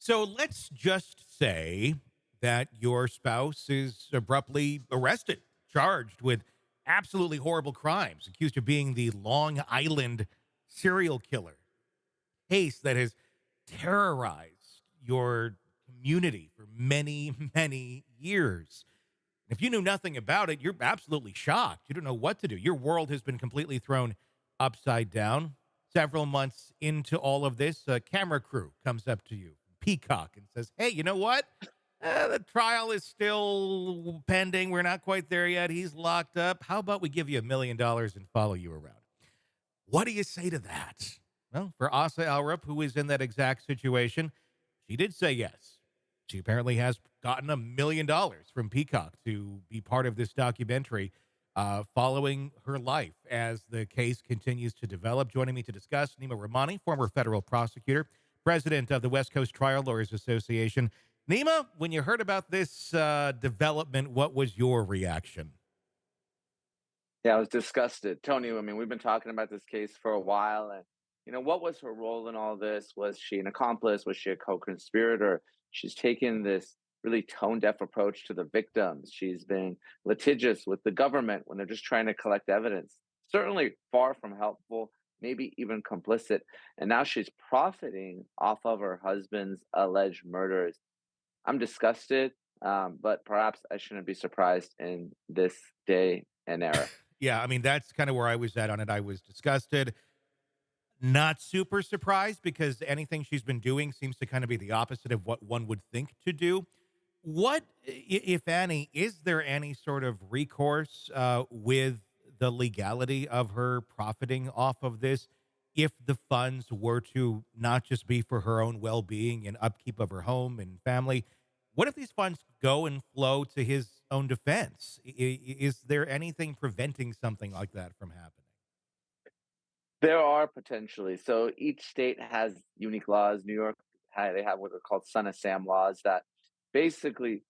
So let's just say that your spouse is abruptly arrested, charged with absolutely horrible crimes, accused of being the Long Island serial killer. Case that has terrorized your community for many, many years. If you knew nothing about it, you're absolutely shocked. You don't know what to do. Your world has been completely thrown upside down. Several months into all of this, a camera crew comes up to you, Peacock, and says, "Hey, you know what? The trial is still pending. We're not quite there yet. He's locked up. How about we give you $1 million and follow you around?" What do you say to that? Well, for Asa Ellerup, who is in that exact situation, she did say yes. She apparently has gotten $1 million from Peacock to be part of this documentary following her life as the case continues to develop. Joining me to discuss, Neama Rahmani, former federal prosecutor, president of the West Coast Trial Lawyers Association. Neema, when you heard about this development, what was your reaction? Yeah, I was disgusted. Tony, I mean, we've been talking about this case for a while. And, what was her role in all this? Was she an accomplice? Was she a co conspirator? She's taken this really tone deaf approach to the victims. She's been litigious with the government when they're just trying to collect evidence. Certainly far from helpful, maybe even complicit. And now she's profiting off of her husband's alleged murders. I'm disgusted, but perhaps I shouldn't be surprised in this day and era. Yeah, I mean, that's kind of where I was at on it. I was disgusted. Not super surprised because anything she's been doing seems to kind of be the opposite of what one would think to do. What, if any, is there any sort of recourse with the legality of her profiting off of this if the funds were to not just be for her own well being and upkeep of her home and family? What if these funds go and flow to his own defense? Is there anything preventing something like that from happening? There are potentially. So each state has unique laws. New York, they have what are called Son of Sam laws that basically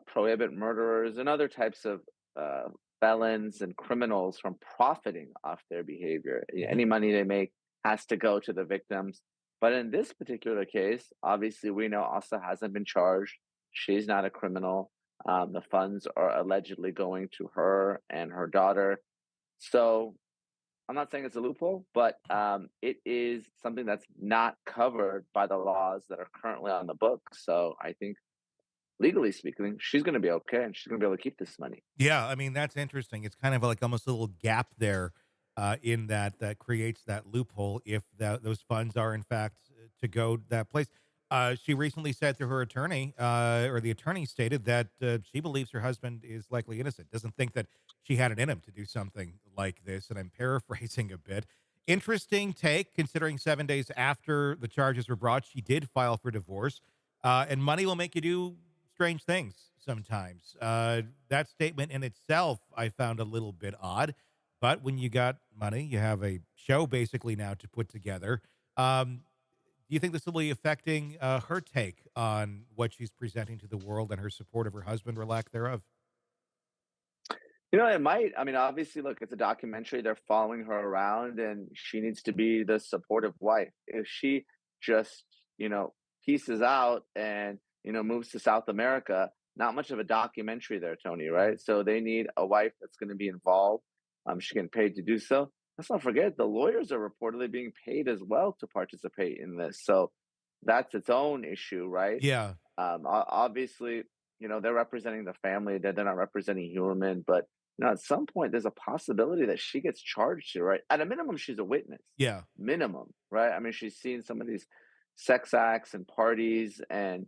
prohibit murderers and other types of uh, felons and criminals from profiting off their behavior. Mhm. Any money they make has to go to the victims. But in this particular case, obviously, we know Asa hasn't been charged. She's not a criminal. The funds are allegedly going to her and her daughter. So I'm not saying it's a loophole, but it is something that's not covered by the laws that are currently on the book. So I think, legally speaking, she's going to be okay, and she's going to be able to keep this money. Yeah, I mean, that's interesting. It's kind of like almost a little gap there in that creates that loophole if those funds are in fact to go that place. She recently said through her attorney, or the attorney stated that she believes her husband is likely innocent. Doesn't think that she had it in him to do something like this. And I'm paraphrasing a bit. Interesting take, considering 7 days after the charges were brought, she did file for divorce. And money will make you do strange things sometimes. That statement in itself, I found a little bit odd. But when you got money, you have a show basically now to put together. Do you think this will be affecting her take on what she's presenting to the world and her support of her husband or lack thereof? It might. I mean, obviously, look, it's a documentary. They're following her around, and she needs to be the supportive wife. If she just, pieces out and, moves to South America, not much of a documentary there, Tony, right? So they need a wife that's going to be involved. She's getting paid to do so. Let's not forget the lawyers are reportedly being paid as well to participate in this. So that's its own issue, right? Yeah. Obviously, they're representing the family, that they're not representing Heuermann, but at some point, there's a possibility that she gets charged here, right? At a minimum, she's a witness. Yeah. Minimum, right? I mean, she's seen some of these sex acts and parties, and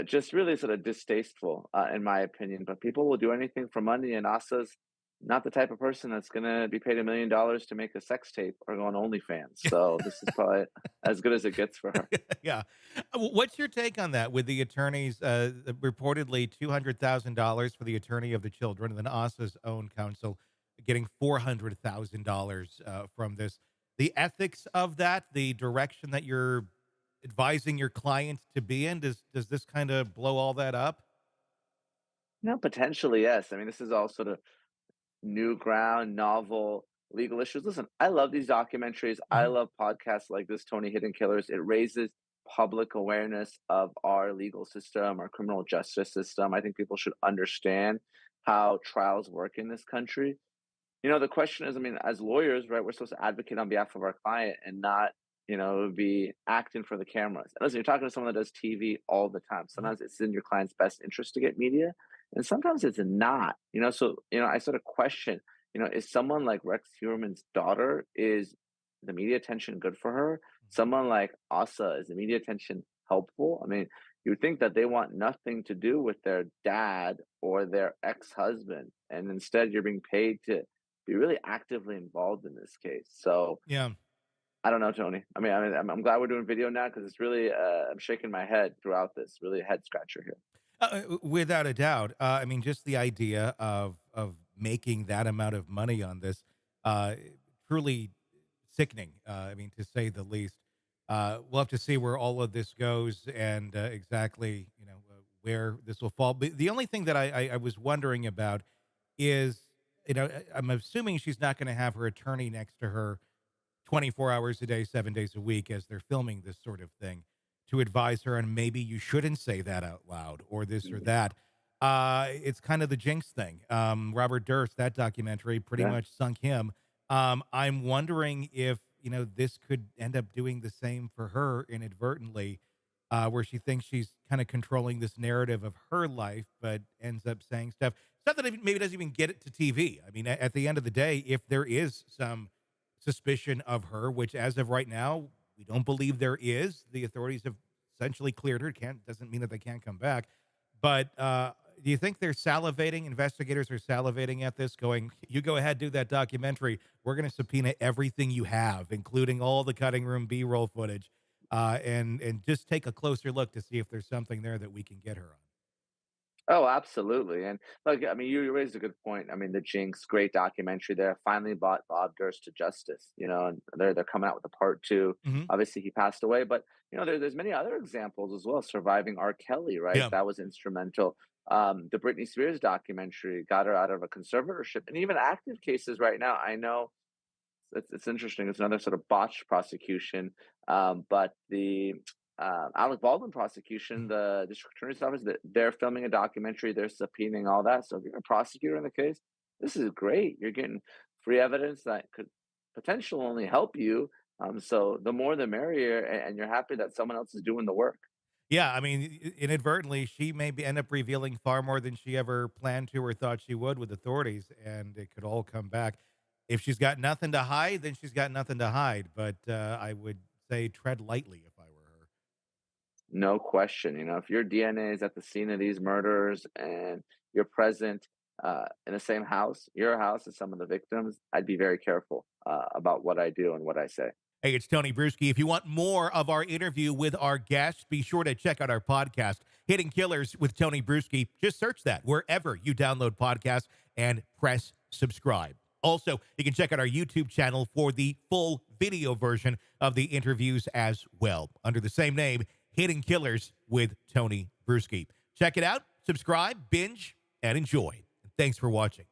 just really sort of distasteful, in my opinion. But people will do anything for money, and Asa's not the type of person that's going to be paid $1 million to make a sex tape or go on OnlyFans. So this is probably as good as it gets for her. Yeah. What's your take on that with the attorneys reportedly $200,000 for the attorney of the children and then Asa's own counsel getting $400,000 from this? The ethics of that, the direction that you're advising your client to be in, does this kind of blow all that up? No, potentially yes. I mean, this is all sort of new ground, novel legal issues. Listen, I love these documentaries. I Mhm. love podcasts like this, Tony Hidden Killers. It raises public awareness of our legal system, our criminal justice system. I think people should understand how trials work in this country. The question is, I mean, as lawyers, right, we're supposed to advocate on behalf of our client and not, be acting for the cameras. And listen, you're talking to someone that does TV all the time. Mhm. Sometimes it's in your client's best interest to get media, and sometimes it's not. So I sort of question, is someone like Rex Heuermann's daughter, is the media attention good for her? Someone like Asa, is the media attention helpful? I mean, you would think that they want nothing to do with their dad or their ex-husband, and instead you're being paid to be really actively involved in this case. So Yeah. I don't know, Tony. I'm glad we're doing video now because it's really I'm shaking my head throughout this. Really a head scratcher here. Without a doubt. I mean, just the idea of making that amount of money on this, uh, truly sickening. I mean, to say the least. We'll have to see where all of this goes and exactly, where this will fall. But the only thing that I was wondering about is, I'm assuming she's not going to have her attorney next to her 24 hours a day, 7 days a week as they're filming this sort of thing to advise her. And maybe you shouldn't say that out loud or this or Mhm. that. It's kind of the Jinx thing. Robert Durst, that documentary pretty Yeah. much sunk him. I'm wondering if, this could end up doing the same for her inadvertently, where she thinks she's kind of controlling this narrative of her life, but ends up saying stuff that maybe doesn't even get it to TV. I mean, at the end of the day, if there is some suspicion of her, which as of right now, we don't believe there is. The authorities have essentially cleared her. Can't doesn't mean that they can't come back. But do you think they're salivating? Investigators are salivating at this, going, "You go ahead, do that documentary. We're going to subpoena everything you have, including all the cutting room B-roll footage, and just take a closer look to see if there's something there that we can get her on." Oh, absolutely. And look, I mean, you raised a good point. I mean, The Jinx, great documentary there, finally brought Bob Durst to justice, and they're coming out with a part two. Hmm. Obviously, he passed away, but there's many other examples as well. Surviving R. Kelly, right? Yeah. That was instrumental. The Britney Spears documentary got her out of a conservatorship, and even active cases right now. I know it's interesting. It's another sort of botched prosecution, but the Alec Baldwin prosecution, Mhm. the district attorney's office, that they're filming a documentary, they're subpoenaing all that. So if you're a prosecutor in the case, this is great. You're getting free evidence that could potentially only help you. So the more the merrier, and you're happy that someone else is doing the work. Yeah, I mean, inadvertently, she may end up revealing far more than she ever planned to or thought she would with authorities, and it could all come back. If she's got nothing to hide, then she's got nothing to hide. But I would say tread lightly if I were her. No question. If your DNA is at the scene of these murders and you're present in the same house, your house, as some of the victims, I'd be very careful about what I do and what I say. Hey, it's Tony Brueski. If you want more of our interview with our guests, be sure to check out our podcast, Hidden Killers with Tony Brueski. Just search that wherever you download podcasts and press subscribe. Also, you can check out our YouTube channel for the full video version of the interviews as well, under the same name, Hidden Killers with Tony Brueski. Check it out, subscribe, binge, and enjoy. Thanks for watching.